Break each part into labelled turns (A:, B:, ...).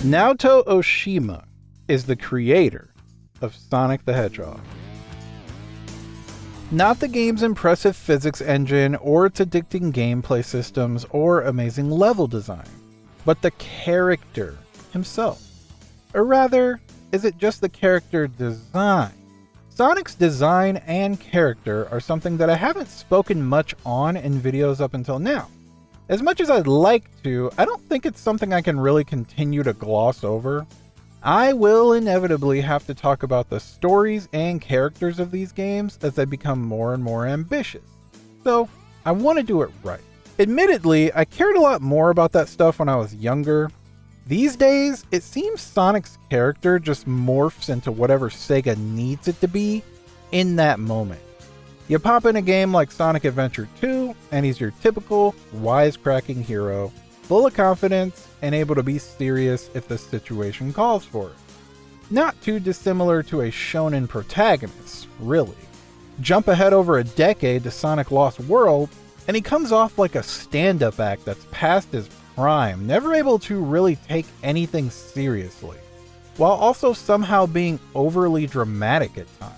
A: Naoto Ohshima is the creator of Sonic the Hedgehog. Not the game's impressive physics engine or its addicting gameplay systems or amazing level design, but the character himself. Or rather, is it just the character design? Sonic's design and character are something that I haven't spoken much on in videos up until now. As much as I'd like to, I don't think it's something I can really continue to gloss over. I will inevitably have to talk about the stories and characters of these games as they become more and more ambitious. So, I want to do it right. Admittedly, I cared a lot more about that stuff when I was younger. These days, it seems Sonic's character just morphs into whatever Sega needs it to be in that moment. You pop in a game like Sonic Adventure 2, and he's your typical wisecracking hero, full of confidence and able to be serious if the situation calls for it. Not too dissimilar to a shonen protagonist, really. Jump ahead over a decade to Sonic Lost World, and he comes off like a stand-up act that's past his prime, never able to really take anything seriously, while also somehow being overly dramatic at times.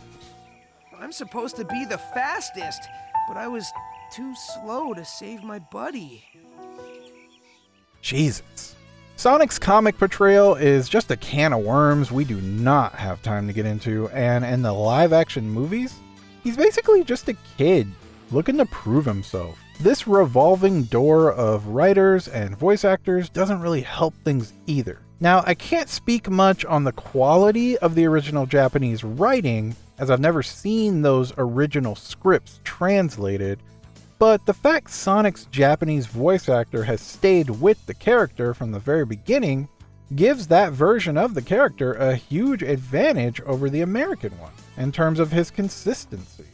B: I'm supposed to be the fastest, but I was too slow to save my buddy.
A: Jesus. Sonic's comic portrayal is just a can of worms we do not have time to get into, and in the live-action movies, he's basically just a kid looking to prove himself. This revolving door of writers and voice actors doesn't really help things either. Now, I can't speak much on the quality of the original Japanese writing, as I've never seen those original scripts translated, but the fact Sonic's Japanese voice actor has stayed with the character from the very beginning gives that version of the character a huge advantage over the American one, in terms of his consistency.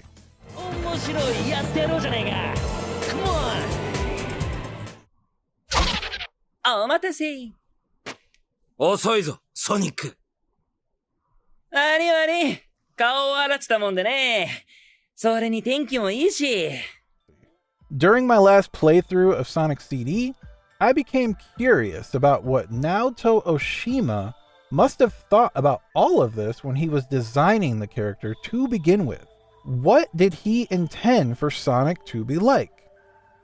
A: During my last playthrough of Sonic CD, I became curious about what Naoto Ohshima must have thought about all of this when he was designing the character to begin with. What did he intend for Sonic to be like?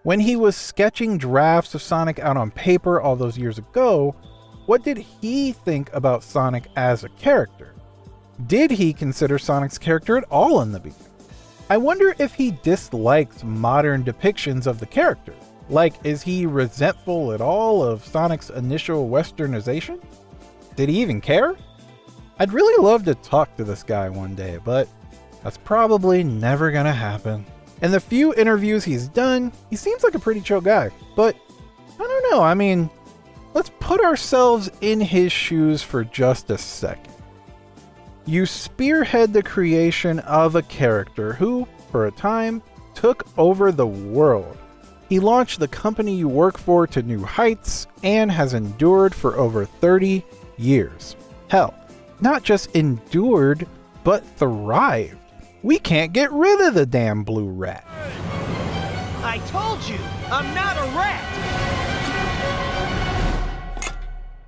A: When he was sketching drafts of Sonic out on paper all those years ago, what did he think about Sonic as a character? Did he consider Sonic's character at all in the beginning? I wonder if he dislikes modern depictions of the character. Like, is he resentful at all of Sonic's initial westernization? Did he even care? I'd really love to talk to this guy one day, but that's probably never gonna happen. In the few interviews he's done, he seems like a pretty chill guy, but I don't know, I mean, let's put ourselves in his shoes for just a second. You spearhead the creation of a character who, for a time, took over the world. He launched the company you work for to new heights and has endured for over 30 years. Hell, not just endured, but thrived. We can't get rid of the damn blue rat.
B: I told you, I'm not a rat.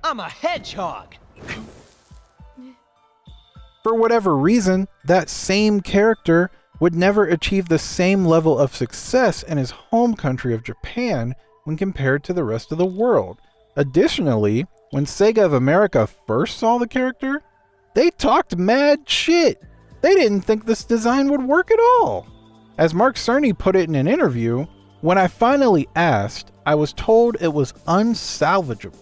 B: I'm a hedgehog.
A: For whatever reason, that same character would never achieve the same level of success in his home country of Japan when compared to the rest of the world. Additionally, when Sega of America first saw the character, they talked mad shit. They didn't think this design would work at all. As Mark Cerny put it in an interview, when I finally asked, I was told it was unsalvageable.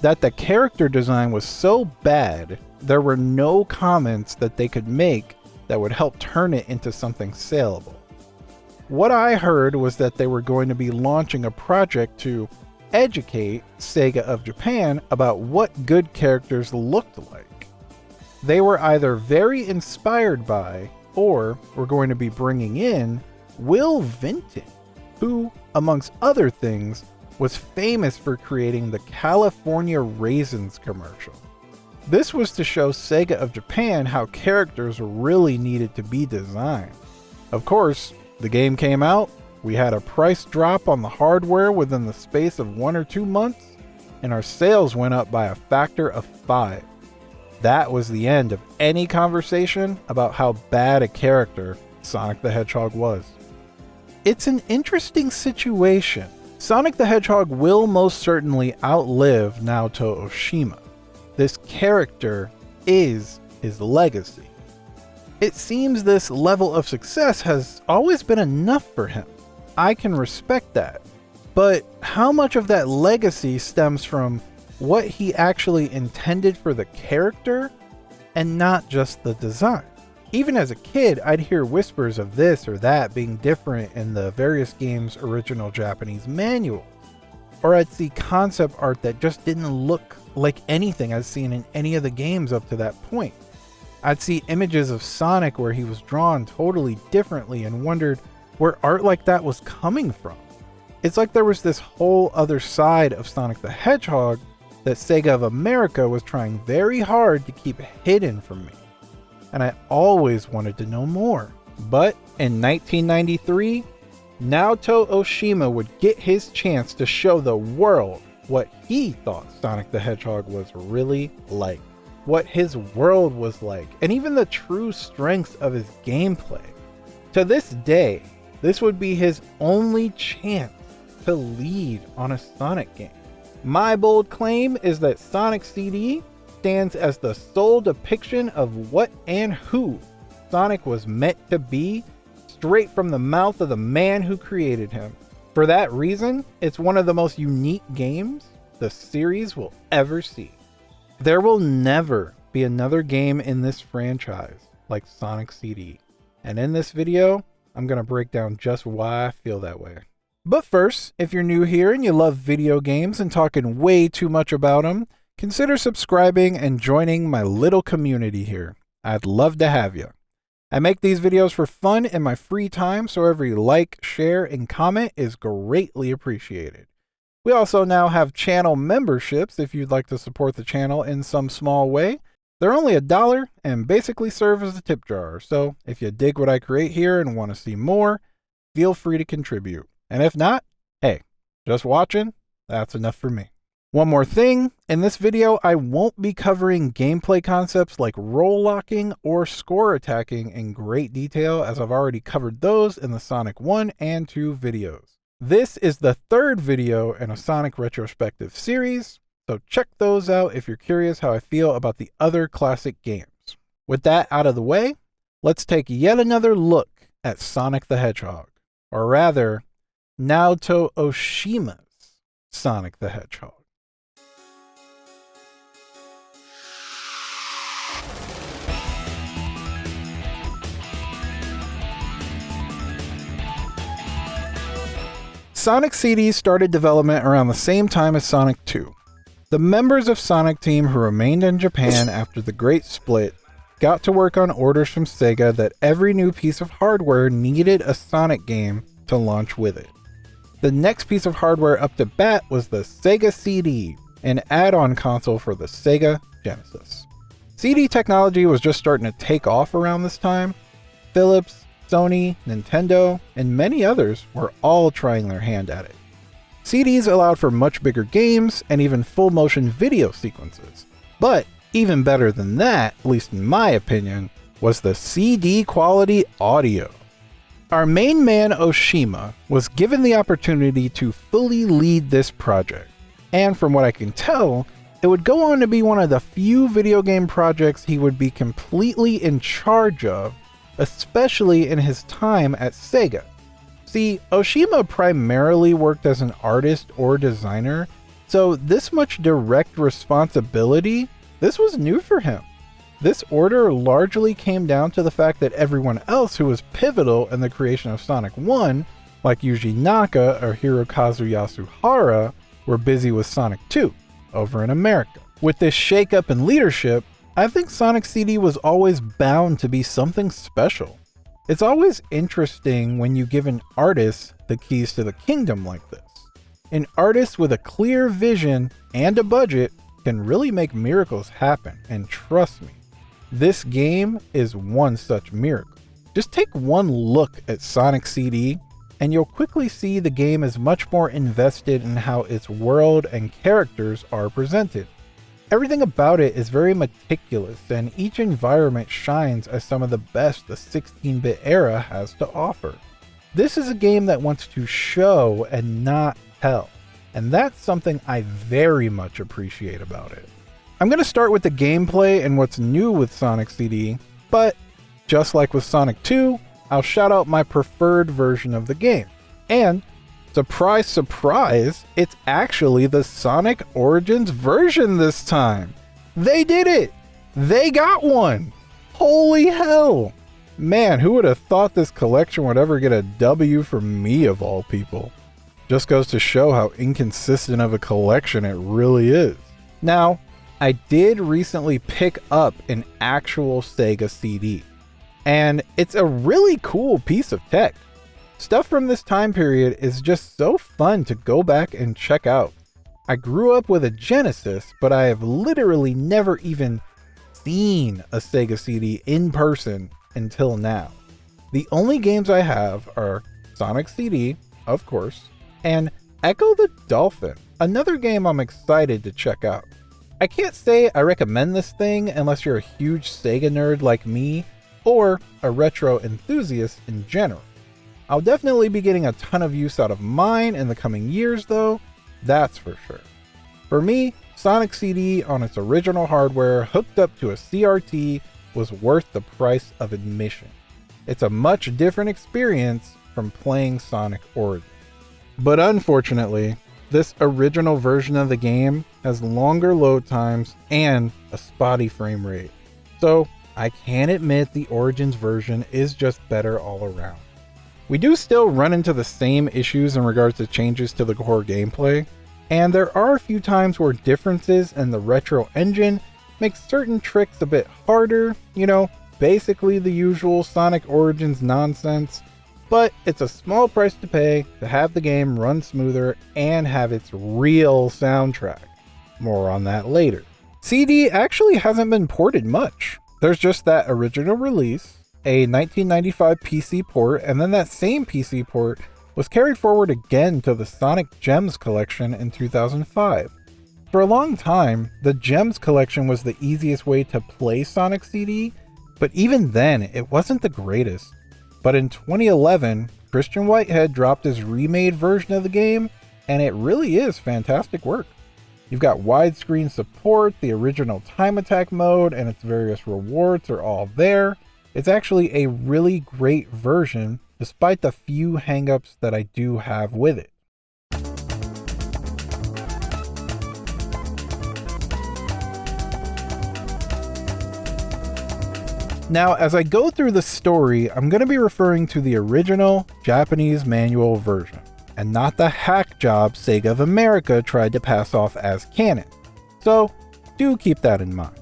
A: That the character design was so bad, there were no comments that they could make that would help turn it into something saleable. What I heard was that they were going to be launching a project to educate Sega of Japan about what good characters looked like. They were either very inspired by, or were going to be bringing in, Will Vinton, who, amongst other things, was famous for creating the California Raisins commercial. This was to show Sega of Japan how characters really needed to be designed. Of course, the game came out, we had a price drop on the hardware within the space of 1 or 2 months, and our sales went up by a factor of 5. That was the end of any conversation about how bad a character Sonic the Hedgehog was. It's an interesting situation. Sonic the Hedgehog will most certainly outlive Naoto Ohshima. This character is his legacy. It seems this level of success has always been enough for him. I can respect that. But how much of that legacy stems from what he actually intended for the character and not just the design? Even as a kid, I'd hear whispers of this or that being different in the various games' original Japanese manuals. Or I'd see concept art that just didn't look like anything I'd seen in any of the games up to that point. I'd see images of Sonic where he was drawn totally differently and wondered where art like that was coming from. It's like there was this whole other side of Sonic the Hedgehog that Sega of America was trying very hard to keep hidden from me. And I always wanted to know more. But in 1993, Naoto Ohshima would get his chance to show the world what he thought Sonic the Hedgehog was really like, what his world was like, and even the true strengths of his gameplay. To this day, this would be his only chance to lead on a Sonic game. My bold claim is that Sonic CD stands as the sole depiction of what and who Sonic was meant to be, straight from the mouth of the man who created him. For that reason, it's one of the most unique games the series will ever see. There will never be another game in this franchise like Sonic CD. And in this video, I'm going to break down just why I feel that way. But first, if you're new here and you love video games and talking way too much about them, consider subscribing and joining my little community here. I'd love to have you. I make these videos for fun in my free time, so every like, share, and comment is greatly appreciated. We also now have channel memberships if you'd like to support the channel in some small way. They're only $1 and basically serve as a tip jar, so if you dig what I create here and want to see more, feel free to contribute. And if not, hey, just watching, that's enough for me. One more thing, in this video I won't be covering gameplay concepts like roll locking or score attacking in great detail, as I've already covered those in the Sonic 1 and 2 videos. This is the third video in a Sonic retrospective series, so check those out if you're curious how I feel about the other classic games. With that out of the way, let's take yet another look at Sonic the Hedgehog, or rather, Naoto Ohshima's Sonic the Hedgehog. Sonic CD started development around the same time as Sonic 2. The members of Sonic Team who remained in Japan after the Great Split got to work on orders from Sega that every new piece of hardware needed a Sonic game to launch with it. The next piece of hardware up to bat was the Sega CD, an add-on console for the Sega Genesis. CD technology was just starting to take off around this time. Philips, Sony, Nintendo, and many others were all trying their hand at it. CDs allowed for much bigger games and even full motion video sequences. But even better than that, at least in my opinion, was the CD quality audio. Our main man Ohshima was given the opportunity to fully lead this project. And from what I can tell, it would go on to be one of the few video game projects he would be completely in charge of, especially in his time at Sega. See, Ohshima primarily worked as an artist or designer, so this much direct responsibility, this was new for him. This order largely came down to the fact that everyone else who was pivotal in the creation of Sonic 1, like Yuji Naka or Hirokazu Yasuhara, were busy with Sonic 2 over in America. With this shakeup in leadership, I think Sonic CD was always bound to be something special. It's always interesting when you give an artist the keys to the kingdom like this. An artist with a clear vision and a budget can really make miracles happen, and trust me, this game is one such miracle. Just take one look at Sonic CD and you'll quickly see the game is much more invested in how its world and characters are presented. Everything about it is very meticulous, and each environment shines as some of the best the 16-bit era has to offer. This is a game that wants to show and not tell, and that's something I very much appreciate about it. I'm going to start with the gameplay and what's new with Sonic CD, but just like with Sonic 2, I'll shout out my preferred version of the game. And surprise, surprise, it's actually the Sonic Origins version this time. They did it! They got one! Holy hell! Man, who would have thought this collection would ever get a W from me of all people? Just goes to show how inconsistent of a collection it really is. Now, I did recently pick up an actual Sega CD, and it's a really cool piece of tech. Stuff from this time period is just so fun to go back and check out. I grew up with a Genesis, but I have literally never even seen a Sega CD in person until now. The only games I have are Sonic CD, of course, and Echo the Dolphin, another game I'm excited to check out. I can't say I recommend this thing unless you're a huge Sega nerd like me or a retro enthusiast in general. I'll definitely be getting a ton of use out of mine in the coming years though, that's for sure. For me, Sonic CD on its original hardware hooked up to a CRT was worth the price of admission. It's a much different experience from playing Sonic Origins. But unfortunately, this original version of the game has longer load times and a spotty frame rate. So I can admit the Origins version is just better all around. We do still run into the same issues in regards to changes to the core gameplay, and there are a few times where differences in the retro engine make certain tricks a bit harder, basically the usual Sonic Origins nonsense, but it's a small price to pay to have the game run smoother and have its real soundtrack. More on that later. CD actually hasn't been ported much. There's just that original release, a 1995 PC port, and then that same PC port was carried forward again to the Sonic Gems collection in 2005. For a long time, the Gems collection was the easiest way to play Sonic CD, but even then, it wasn't the greatest. But in 2011, Christian Whitehead dropped his remade version of the game, and it really is fantastic work. You've got widescreen support, the original time attack mode, and its various rewards are all there. It's actually a really great version, despite the few hangups that I do have with it. Now, as I go through the story, I'm going to be referring to the original Japanese manual version, and not the hack job Sega of America tried to pass off as canon. So, do keep that in mind.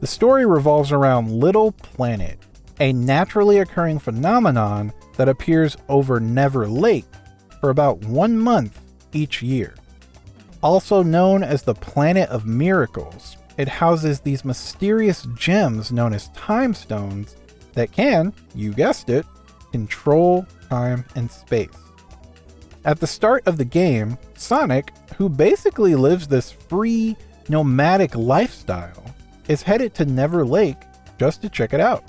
A: The story revolves around Little Planet, a naturally occurring phenomenon that appears over Never Lake for about 1 month each year. Also known as the Planet of Miracles, it houses these mysterious gems known as time stones that can, you guessed it, control time and space. At the start of the game, Sonic, who basically lives this free, nomadic lifestyle, is headed to Never Lake just to check it out.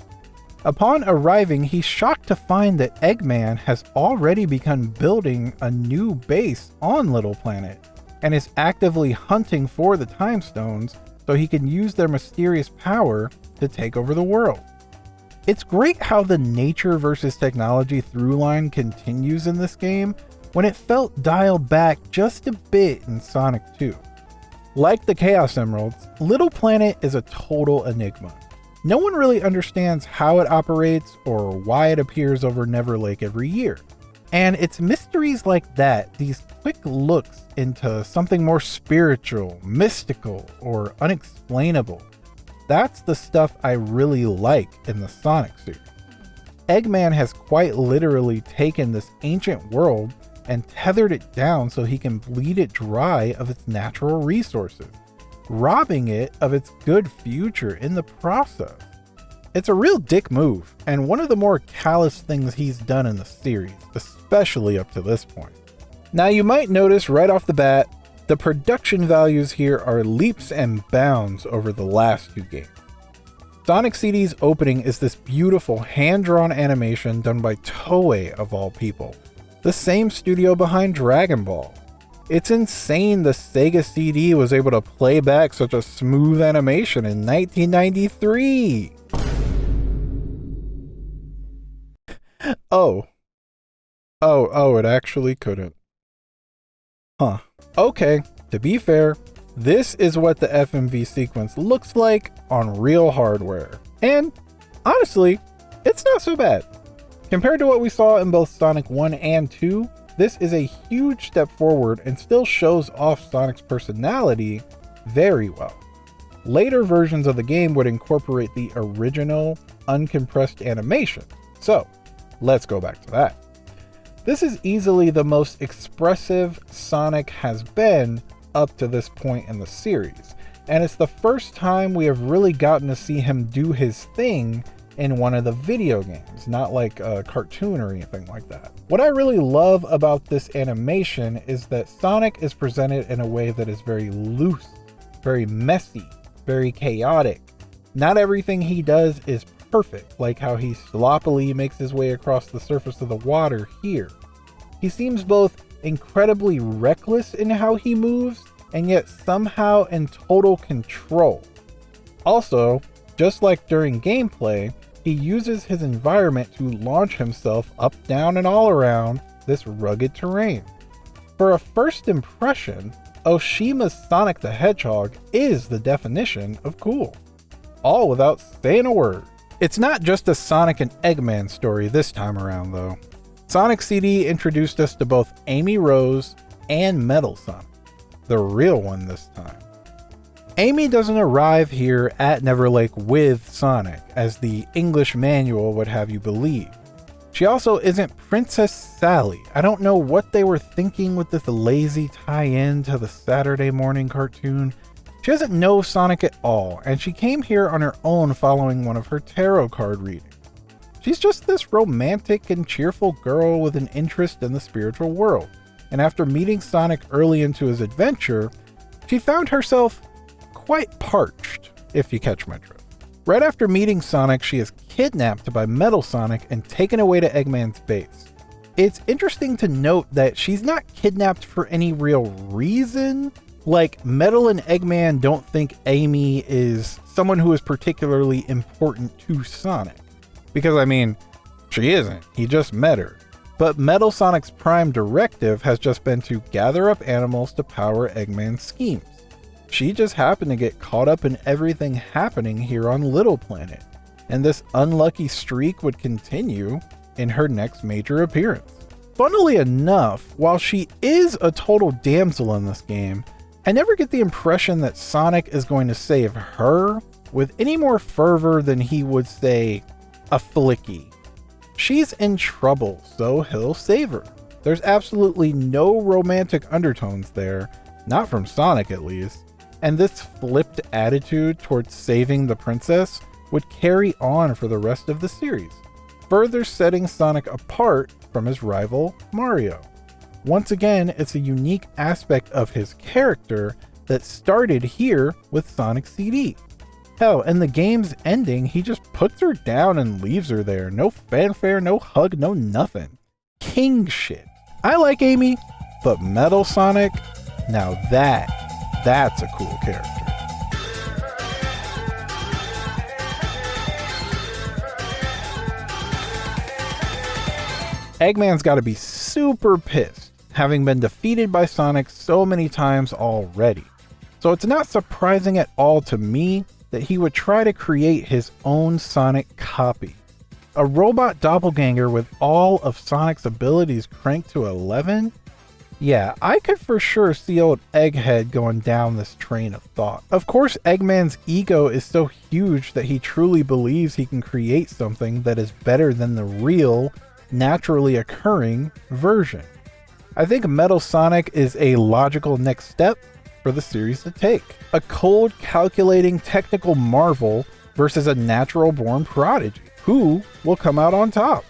A: Upon arriving, he's shocked to find that Eggman has already begun building a new base on Little Planet and is actively hunting for the time stones so he can use their mysterious power to take over the world. It's great how the nature versus technology throughline continues in this game when it felt dialed back just a bit in Sonic 2. Like the Chaos Emeralds, Little Planet is a total enigma. No one really understands how it operates or why it appears over Never Lake every year. And it's mysteries like that, these quick looks into something more spiritual, mystical, or unexplainable. That's the stuff I really like in the Sonic series. Eggman has quite literally taken this ancient world and tethered it down so he can bleed it dry of its natural resources, robbing it of its good future in the process. It's a real dick move, and one of the more callous things he's done in the series, especially especially up to this point. Now you might notice right off the bat, the production values here are leaps and bounds over the last two games. Sonic CD's opening is this beautiful hand-drawn animation done by Toei of all people, the same studio behind Dragon Ball. It's insane the Sega CD was able to play back such a smooth animation in 1993. Oh, it actually couldn't. Huh. Okay, to be fair, this is what the FMV sequence looks like on real hardware. And honestly, it's not so bad. Compared to what we saw in both Sonic 1 and 2, this is a huge step forward and still shows off Sonic's personality very well. Later versions of the game would incorporate the original uncompressed animation. So, let's go back to that. This is easily the most expressive Sonic has been up to this point in the series, and it's the first time we have really gotten to see him do his thing in one of the video games, not like a cartoon or anything like that. What I really love about this animation is that Sonic is presented in a way that is very loose, very messy, very chaotic. Not everything he does is perfect, like how he sloppily makes his way across the surface of the water here. He seems both incredibly reckless in how he moves, and yet somehow in total control. Also, just like during gameplay, he uses his environment to launch himself up, down, and all around this rugged terrain. For a first impression, Ohshima's Sonic the Hedgehog is the definition of cool. All without saying a word. It's not just a Sonic and Eggman story this time around though. Sonic CD introduced us to both Amy Rose and Metal Sonic, the real one this time. Amy doesn't arrive here at Neverlake with Sonic, as the English manual would have you believe. She also isn't Princess Sally. I don't know what they were thinking with this lazy tie-in to the Saturday morning cartoon. She doesn't know Sonic at all, and she came here on her own following one of her tarot card readings. She's just this romantic and cheerful girl with an interest in the spiritual world, and after meeting Sonic early into his adventure, she found herself quite parched, if you catch my drift. Right after meeting Sonic, she is kidnapped by Metal Sonic and taken away to Eggman's base. It's interesting to note that she's not kidnapped for any real reason. Like, Metal and Eggman don't think Amy is someone who is particularly important to Sonic. Because, I mean, she isn't. He just met her. But Metal Sonic's prime directive has just been to gather up animals to power Eggman's schemes. She just happened to get caught up in everything happening here on Little Planet, and this unlucky streak would continue in her next major appearance. Funnily enough, while she is a total damsel in this game, I never get the impression that Sonic is going to save her with any more fervor than he would say a flicky. She's in trouble, so he'll save her. There's absolutely no romantic undertones there, not from Sonic at least, and this flipped attitude towards saving the princess would carry on for the rest of the series, further setting Sonic apart from his rival Mario. Once again, it's a unique aspect of his character that started here with Sonic CD. Hell, in the game's ending, he just puts her down and leaves her there. No fanfare, no hug, no nothing. King shit. I like Amy, but Metal Sonic, now that's a cool character. Eggman's gotta be super pissed, having been defeated by Sonic so many times already. So it's not surprising at all to me that he would try to create his own Sonic copy. A robot doppelganger with all of Sonic's abilities cranked to 11? Yeah, I could for sure see old Egghead going down this train of thought. Of course, Eggman's ego is so huge that he truly believes he can create something that is better than the real, naturally occurring version. I think Metal Sonic is a logical next step for the series to take. A cold, calculating technical marvel versus a natural born prodigy. Who will come out on top?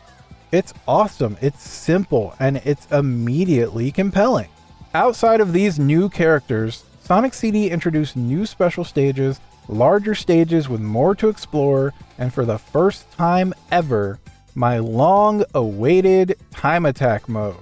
A: It's awesome, it's simple, and it's immediately compelling. Outside of these new characters, Sonic CD introduced new special stages, larger stages with more to explore, and for the first time ever, my long-awaited time attack mode.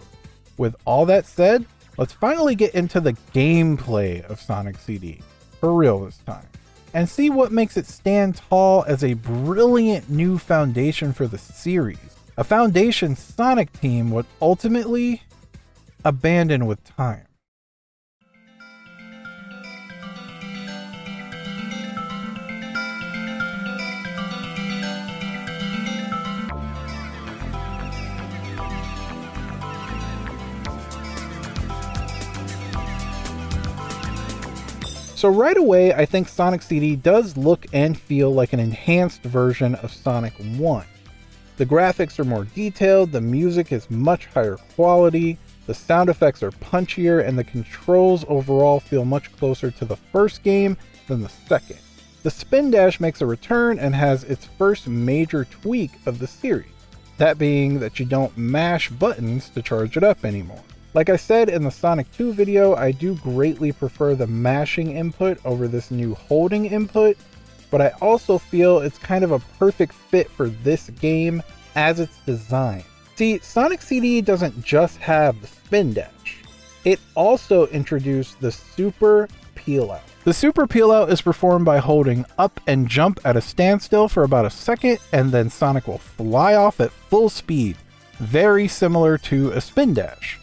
A: With all that said, let's finally get into the gameplay of Sonic CD, for real this time, and see what makes it stand tall as a brilliant new foundation for the series. A foundation Sonic Team would ultimately abandon with time. So right away, I think Sonic CD does look and feel like an enhanced version of Sonic 1. The graphics are more detailed, the music is much higher quality, the sound effects are punchier, and the controls overall feel much closer to the first game than the second. The spin dash makes a return and has its first major tweak of the series, that being that you don't mash buttons to charge it up anymore. Like I said in the Sonic 2 video, I do greatly prefer the mashing input over this new holding input, but I also feel it's kind of a perfect fit for this game as it's designed. See, Sonic CD doesn't just have the spin dash. It also introduced the Super Peel Out. The Super Peel Out is performed by holding up and jump at a standstill for about a second, and then Sonic will fly off at full speed, very similar to a spin dash.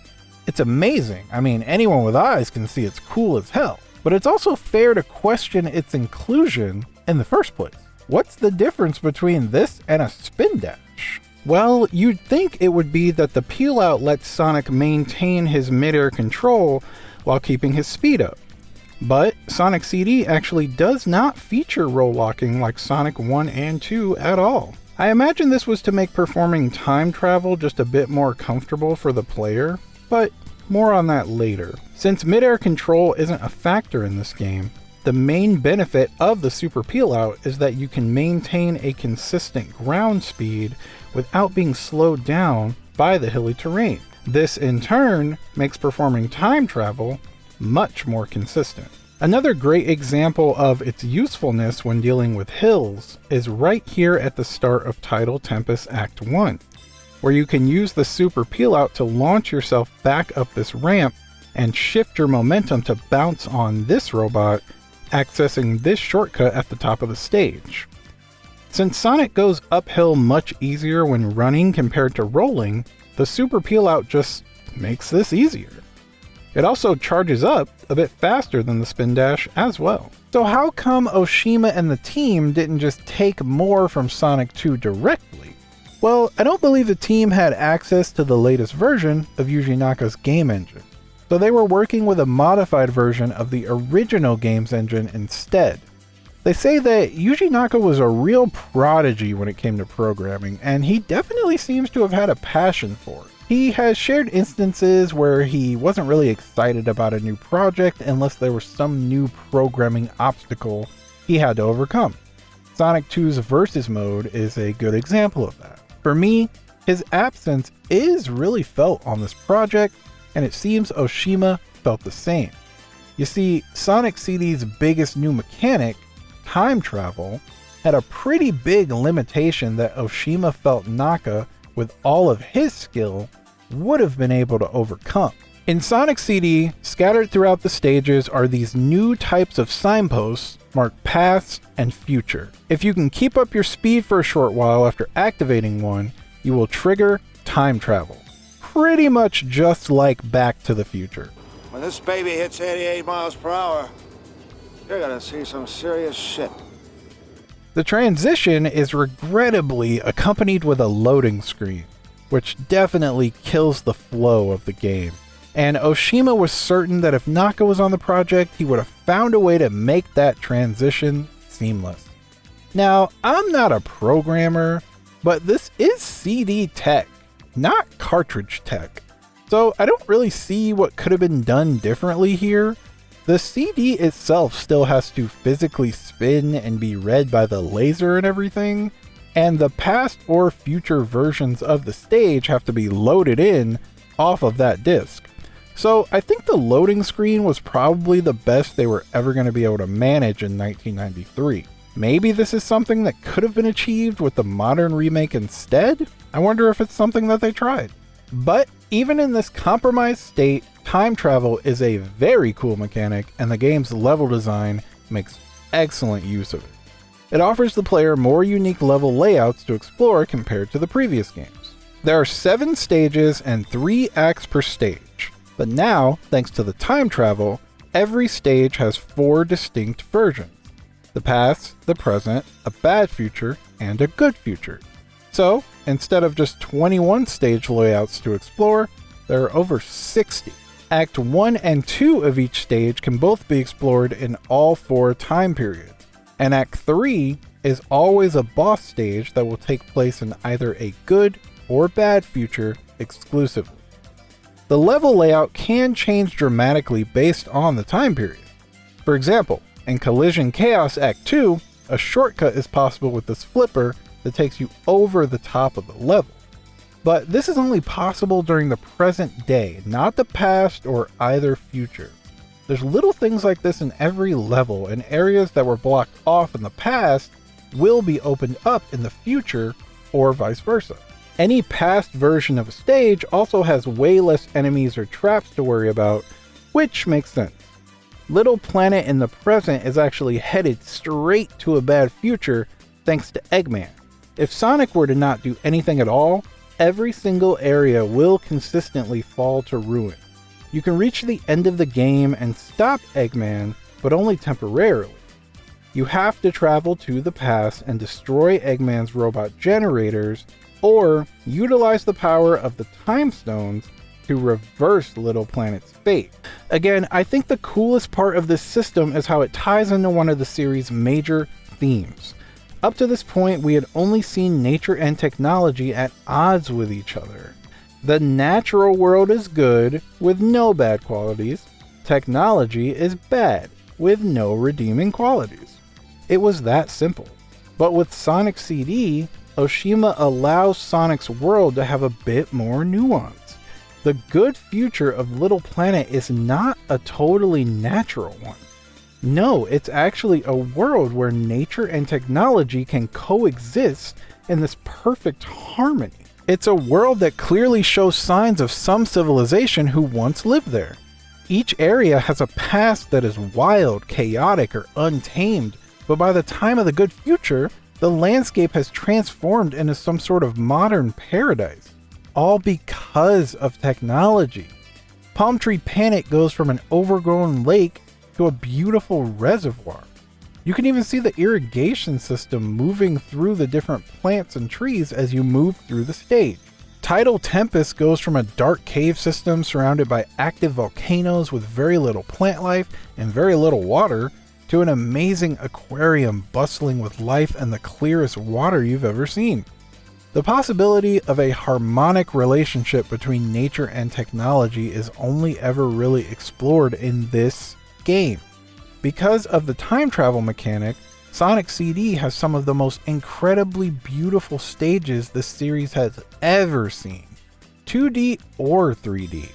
A: It's amazing. I mean, anyone with eyes can see it's cool as hell. But it's also fair to question its inclusion in the first place. What's the difference between this and a spin dash? Well, you'd think it would be that the peel out lets Sonic maintain his midair control while keeping his speed up. But Sonic CD actually does not feature roll locking like Sonic 1 and 2 at all. I imagine this was to make performing time travel just a bit more comfortable for the player, but more on that later. Since midair control isn't a factor in this game, the main benefit of the Super Peel Out is that you can maintain a consistent ground speed without being slowed down by the hilly terrain. This in turn makes performing time travel much more consistent. Another great example of its usefulness when dealing with hills is right here at the start of Tidal Tempest Act 1. Where you can use the Super Peel Out to launch yourself back up this ramp and shift your momentum to bounce on this robot, accessing this shortcut at the top of the stage. Since Sonic goes uphill much easier when running compared to rolling, the Super Peel Out just makes this easier. It also charges up a bit faster than the spin dash as well. So how come Ohshima and the team didn't just take more from Sonic 2 directly? Well, I don't believe the team had access to the latest version of Yuji Naka's game engine, so they were working with a modified version of the original game's engine instead. They say that Yuji Naka was a real prodigy when it came to programming, and he definitely seems to have had a passion for it. He has shared instances where he wasn't really excited about a new project unless there was some new programming obstacle he had to overcome. Sonic 2's Versus mode is a good example of that. For me, his absence is really felt on this project, and it seems Ohshima felt the same. You see, Sonic CD's biggest new mechanic, time travel, had a pretty big limitation that Ohshima felt Naka, with all of his skill, would have been able to overcome. In Sonic CD, scattered throughout the stages are these new types of signposts marked past and future. If you can keep up your speed for a short while after activating one, you will trigger time travel. Pretty much just like Back to the Future.
C: When this baby hits 88 miles per hour, you're gonna see some serious shit.
A: The transition is regrettably accompanied with a loading screen, which definitely kills the flow of the game. And Ohshima was certain that if Naka was on the project, he would have found a way to make that transition seamless. Now, I'm not a programmer, but this is CD tech, not cartridge tech. So I don't really see what could have been done differently here. The CD itself still has to physically spin and be read by the laser and everything, and the past or future versions of the stage have to be loaded in off of that disc. So I think the loading screen was probably the best they were ever going to be able to manage in 1993. Maybe this is something that could have been achieved with the modern remake instead? I wonder if it's something that they tried. But even in this compromised state, time travel is a very cool mechanic, and the game's level design makes excellent use of it. It offers the player more unique level layouts to explore compared to the previous games. There are 7 stages and 3 acts per stage, but now, thanks to the time travel, every stage has 4 distinct versions: the past, the present, a bad future, and a good future. So, instead of just 21 stage layouts to explore, there are over 60. Act 1 and 2 of each stage can both be explored in all 4 time periods, and Act 3 is always a boss stage that will take place in either a good or bad future exclusively. The level layout can change dramatically based on the time period. For example, in Collision Chaos Act 2, a shortcut is possible with this flipper that takes you over the top of the level. But this is only possible during the present day, not the past or either future. There's little things like this in every level, and areas that were blocked off in the past will be opened up in the future, or vice versa. Any past version of a stage also has way less enemies or traps to worry about, which makes sense. Little Planet in the present is actually headed straight to a bad future thanks to Eggman. If Sonic were to not do anything at all, every single area will consistently fall to ruin. You can reach the end of the game and stop Eggman, but only temporarily. You have to travel to the past and destroy Eggman's robot generators, or utilize the power of the Time Stones to reverse Little Planet's fate. Again, I think the coolest part of this system is how it ties into one of the series' major themes. Up to this point, we had only seen nature and technology at odds with each other. The natural world is good, with no bad qualities. Technology is bad, with no redeeming qualities. It was that simple. But with Sonic CD, Ohshima allows Sonic's world to have a bit more nuance. The good future of Little Planet is not a totally natural one. No, it's actually a world where nature and technology can coexist in this perfect harmony. It's a world that clearly shows signs of some civilization who once lived there. Each area has a past that is wild, chaotic, or untamed, but by the time of the good future, the landscape has transformed into some sort of modern paradise, all because of technology. Palm Tree Panic goes from an overgrown lake to a beautiful reservoir. You can even see the irrigation system moving through the different plants and trees as you move through the stage. Tidal Tempest goes from a dark cave system surrounded by active volcanoes with very little plant life and very little water, to an amazing aquarium bustling with life and the clearest water you've ever seen. The possibility of a harmonic relationship between nature and technology is only ever really explored in this game. Because of the time travel mechanic, Sonic CD has some of the most incredibly beautiful stages this series has ever seen, 2D or 3D.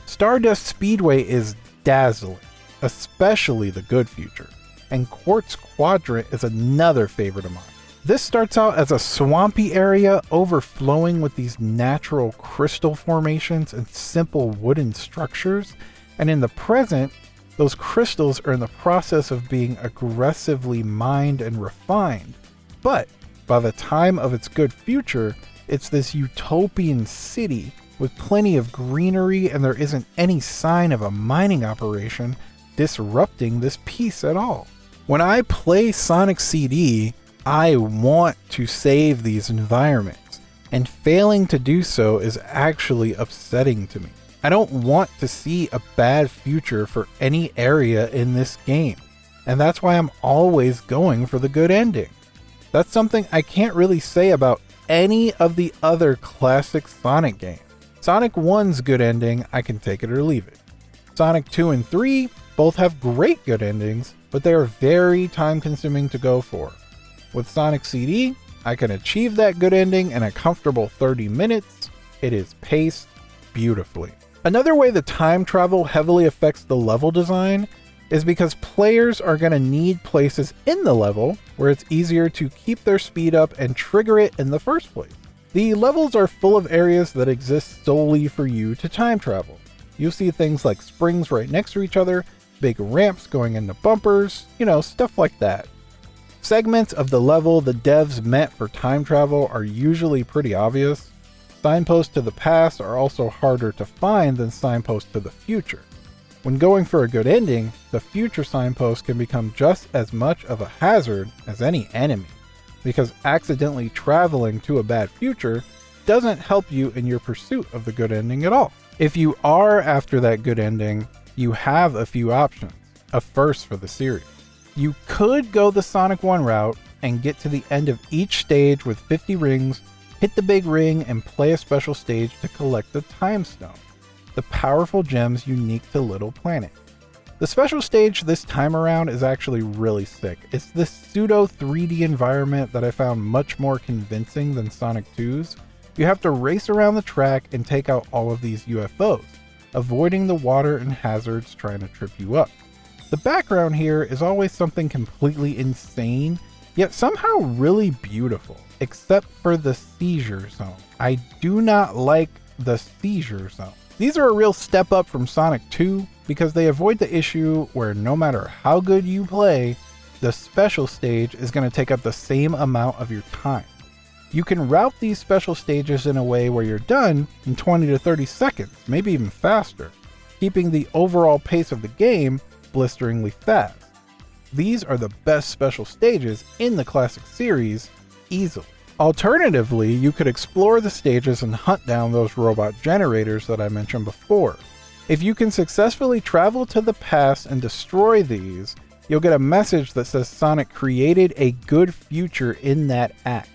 A: Stardust Speedway is dazzling, especially the good future, and Quartz Quadrant is another favorite of mine. This starts out as a swampy area overflowing with these natural crystal formations and simple wooden structures, and in the present, those crystals are in the process of being aggressively mined and refined. But by the time of its good future, it's this utopian city with plenty of greenery, and there isn't any sign of a mining operation disrupting this peace at all. When I play Sonic CD, I want to save these environments, and failing to do so is actually upsetting to me. I don't want to see a bad future for any area in this game, and that's why I'm always going for the good ending. That's something I can't really say about any of the other classic Sonic games. Sonic 1's good ending, I can take it or leave it. Sonic 2 and 3 both have great good endings, but they are very time consuming to go for. With Sonic CD, I can achieve that good ending in a comfortable 30 minutes. It is paced beautifully. Another way the time travel heavily affects the level design is because players are going to need places in the level where it's easier to keep their speed up and trigger it in the first place. The levels are full of areas that exist solely for you to time travel. You'll see things like springs right next to each other, big ramps going into bumpers, stuff like that. Segments of the level the devs meant for time travel are usually pretty obvious. Signposts to the past are also harder to find than signposts to the future. When going for a good ending, the future signpost can become just as much of a hazard as any enemy, because accidentally traveling to a bad future doesn't help you in your pursuit of the good ending at all. If you are after that good ending, you have a few options, a first for the series. You could go the Sonic 1 route and get to the end of each stage with 50 rings, hit the big ring, and play a special stage to collect the Time Stone, the powerful gems unique to Little Planet. The special stage this time around is actually really sick. It's this pseudo 3D environment that I found much more convincing than Sonic 2's. You have to race around the track and take out all of these UFOs, avoiding the water and hazards trying to trip you up. The background here is always something completely insane, yet somehow really beautiful, except for the seizure zone. I do not like the seizure zone. These are a real step up from Sonic 2 because they avoid the issue where no matter how good you play, the special stage is going to take up the same amount of your time. You can route these special stages in a way where you're done in 20 to 30 seconds, maybe even faster, keeping the overall pace of the game blisteringly fast. These are the best special stages in the classic series, easily. Alternatively, you could explore the stages and hunt down those robot generators that I mentioned before. If you can successfully travel to the past and destroy these, you'll get a message that says Sonic created a good future in that act.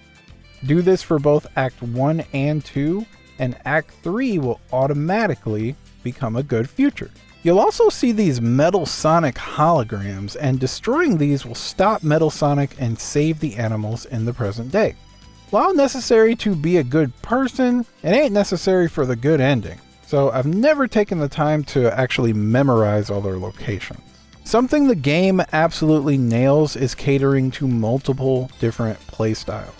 A: Do this for both Act 1 and 2, and Act 3 will automatically become a good future. You'll also see these Metal Sonic holograms, and destroying these will stop Metal Sonic and save the animals in the present day. While necessary to be a good person, it ain't necessary for the good ending, so I've never taken the time to actually memorize all their locations. Something the game absolutely nails is catering to multiple different playstyles.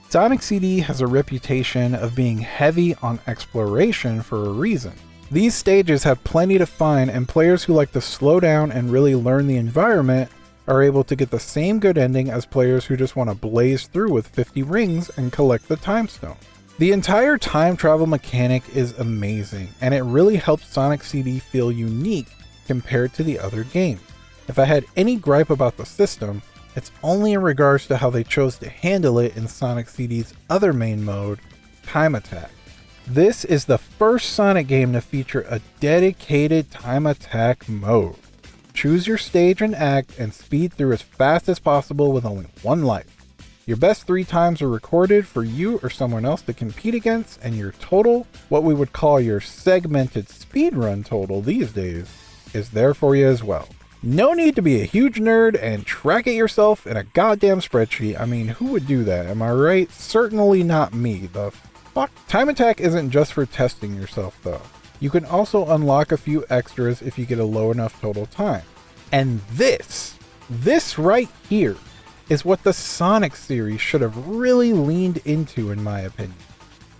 A: Sonic CD has a reputation of being heavy on exploration for a reason. These stages have plenty to find, and players who like to slow down and really learn the environment are able to get the same good ending as players who just want to blaze through with 50 rings and collect the Time Stone. The entire time travel mechanic is amazing, and it really helps Sonic CD feel unique compared to the other games. If I had any gripe about the system, it's only in regards to how they chose to handle it in Sonic CD's other main mode, Time Attack. This is the first Sonic game to feature a dedicated Time Attack mode. Choose your stage and act and speed through as fast as possible with only one life. Your best 3 times are recorded for you or someone else to compete against, and your total, what we would call your segmented speedrun total these days, is there for you as well. No need to be a huge nerd and track it yourself in a goddamn spreadsheet. I mean, who would do that? Am I right? Certainly not me. The fuck? Time Attack isn't just for testing yourself though. You can also unlock a few extras if you get a low enough total time. And this right here is what the Sonic series should have really leaned into, in my opinion.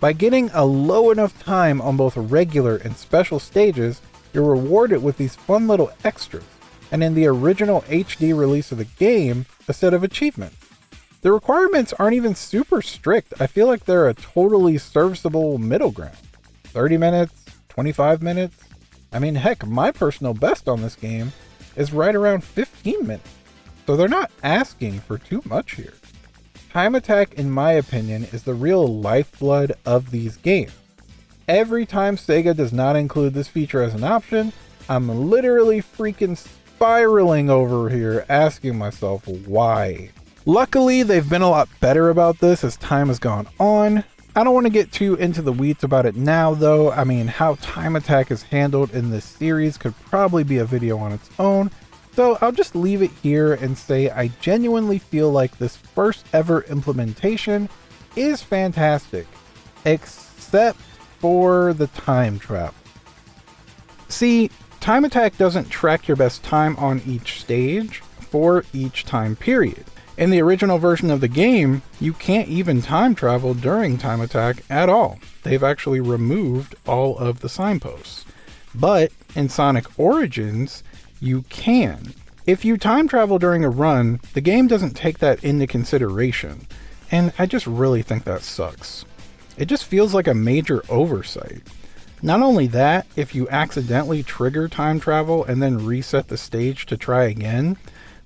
A: By getting a low enough time on both regular and special stages, you're rewarded with these fun little extras, and in the original HD release of the game, a set of achievements. The requirements aren't even super strict. I feel like they're a totally serviceable middle ground. 30 minutes, 25 minutes. I mean, heck, my personal best on this game is right around 15 minutes. So they're not asking for too much here. Time Attack, in my opinion, is the real lifeblood of these games. Every time Sega does not include this feature as an option, I'm literally freaking spiraling over here asking myself why. Luckily, they've been a lot better about this as time has gone on. I don't want to get too into the weeds about it now though. I mean, how Time Attack is handled in this series could probably be a video on its own, So I'll just leave it here and say I genuinely feel like this first ever implementation is fantastic, except for the time travel. See, Time Attack doesn't track your best time on each stage for each time period. In the original version of the game, you can't even time travel during Time Attack at all. They've actually removed all of the signposts. But in Sonic Origins, you can. If you time travel during a run, the game doesn't take that into consideration, and I just really think that sucks. It just feels like a major oversight. Not only that, if you accidentally trigger time travel and then reset the stage to try again,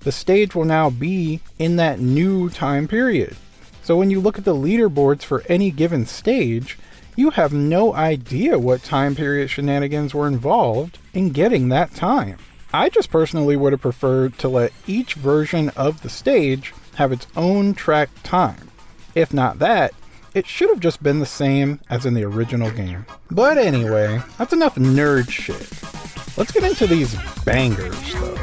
A: the stage will now be in that new time period. So when you look at the leaderboards for any given stage, you have no idea what time period shenanigans were involved in getting that time. I just personally would have preferred to let each version of the stage have its own tracked time. If not that, it should have just been the same as in the original game. But anyway, that's enough nerd shit. Let's get into these bangers though.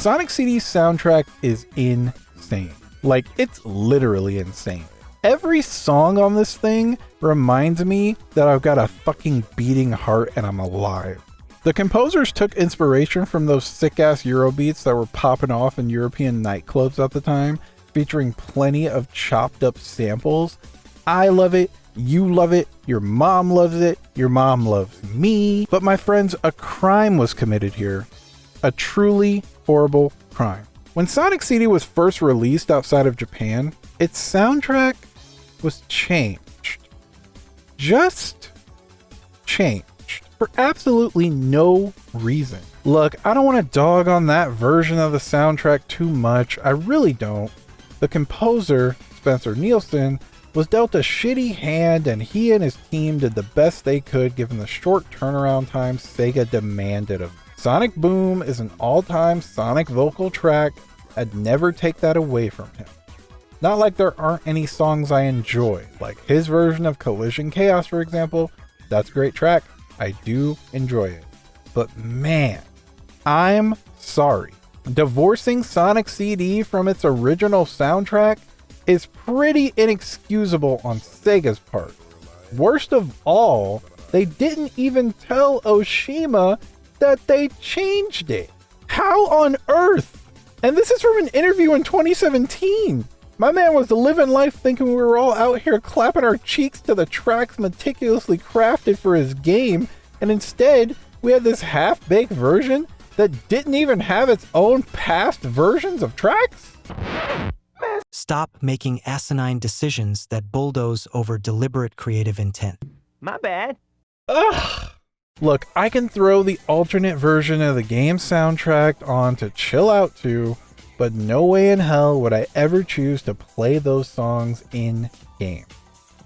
A: Sonic CD's soundtrack is insane. Like, it's literally insane. Every song on this thing reminds me that I've got a fucking beating heart and I'm alive. The composers took inspiration from those sick-ass Eurobeats that were popping off in European nightclubs at the time, featuring plenty of chopped up samples. I love it. You love it. Your mom loves it. Your mom loves me. But my friends, a crime was committed here. A truly horrible crime. When Sonic CD was first released outside of Japan, its soundtrack was changed. Just changed. For absolutely no reason. Look, I don't want to dog on that version of the soundtrack too much. I really don't. The composer, Spencer Nielsen, was dealt a shitty hand and he and his team did the best they could given the short turnaround time Sega demanded of them. Sonic Boom is an all-time Sonic vocal track. I'd never take that away from him. Not like there aren't any songs I enjoy, like his version of Collision Chaos, for example. That's a great track. I do enjoy it. But man, I'm sorry. Divorcing Sonic CD from its original soundtrack is pretty inexcusable on Sega's part. Worst of all, they didn't even tell Ohshima that they changed it. How on earth? And this is from an interview in 2017. My man was living life thinking we were all out here clapping our cheeks to the tracks meticulously crafted for his game, and instead we had this half-baked version that didn't even have its own past versions of tracks?
D: Stop making asinine decisions that bulldoze over deliberate creative intent.
B: My bad.
A: Ugh. Look, I can throw the alternate version of the game soundtrack on to chill out to, but no way in hell would I ever choose to play those songs in game.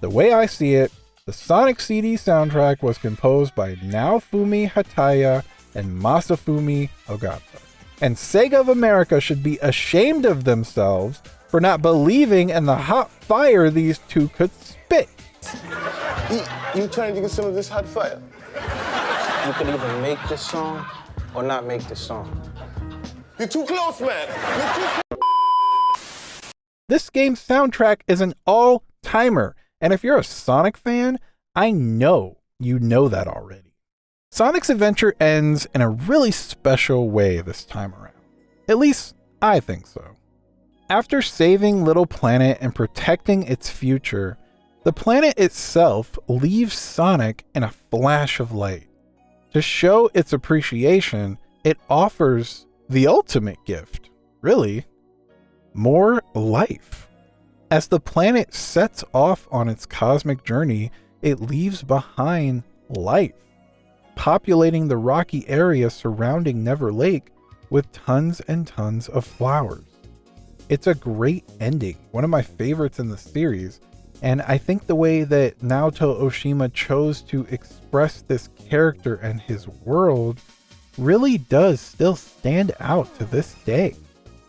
A: The way I see it, the Sonic CD soundtrack was composed by Naofumi Hataya and Masafumi Ogata. And Sega of America should be ashamed of themselves for not believing in the hot fire these two could spit.
E: You trying to get some of this hot fire?
F: You could either make this song or not make this song.
E: You're too close, man. You're too close.
A: This game's soundtrack is an all-timer, and if you're a Sonic fan, I know you know that already. Sonic's adventure ends in a really special way this time around. At least, I think so. After saving Little Planet and protecting its future, the planet itself leaves Sonic in a flash of light. To show its appreciation, it offers the ultimate gift, really, more life. As the planet sets off on its cosmic journey, it leaves behind life, populating the rocky area surrounding Never Lake with tons and tons of flowers. It's a great ending, one of my favorites in the series, And I think the way that Naoto Ohshima chose to express this character and his world really does still stand out to this day.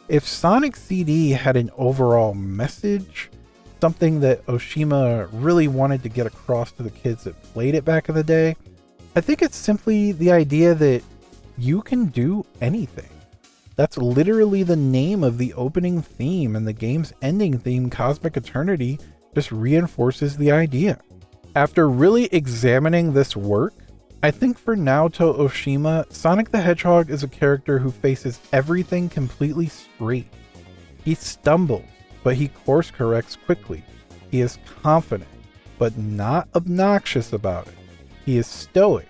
A: If Sonic CD had an overall message, something that Ohshima really wanted to get across to the kids that played it back in the day, I think it's simply the idea that you can do anything. That's literally the name of the opening theme, and the game's ending theme, Cosmic Eternity, just reinforces the idea. After really examining this work, I think for Naoto Ohshima, Sonic the Hedgehog is a character who faces everything completely straight. He stumbles, but he course corrects quickly. He is confident, but not obnoxious about it. He is stoic,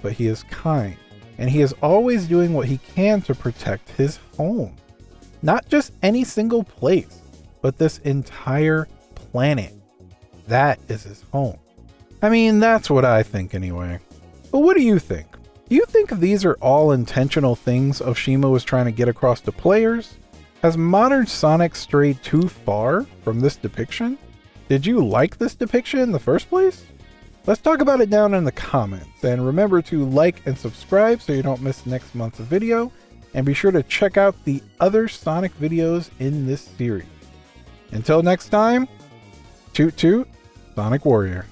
A: but he is kind. And he is always doing what he can to protect his home. Not just any single place, but this entire planet. That is his home. I mean, that's what I think anyway. But what do you think? Do you think these are all intentional things Ohshima was trying to get across to players? Has modern Sonic strayed too far from this depiction? Did you like this depiction in the first place? Let's talk about it down in the comments, and remember to like and subscribe so you don't miss next month's video, and be sure to check out the other Sonic videos in this series. Until next time, toot toot, Sonic Warrior.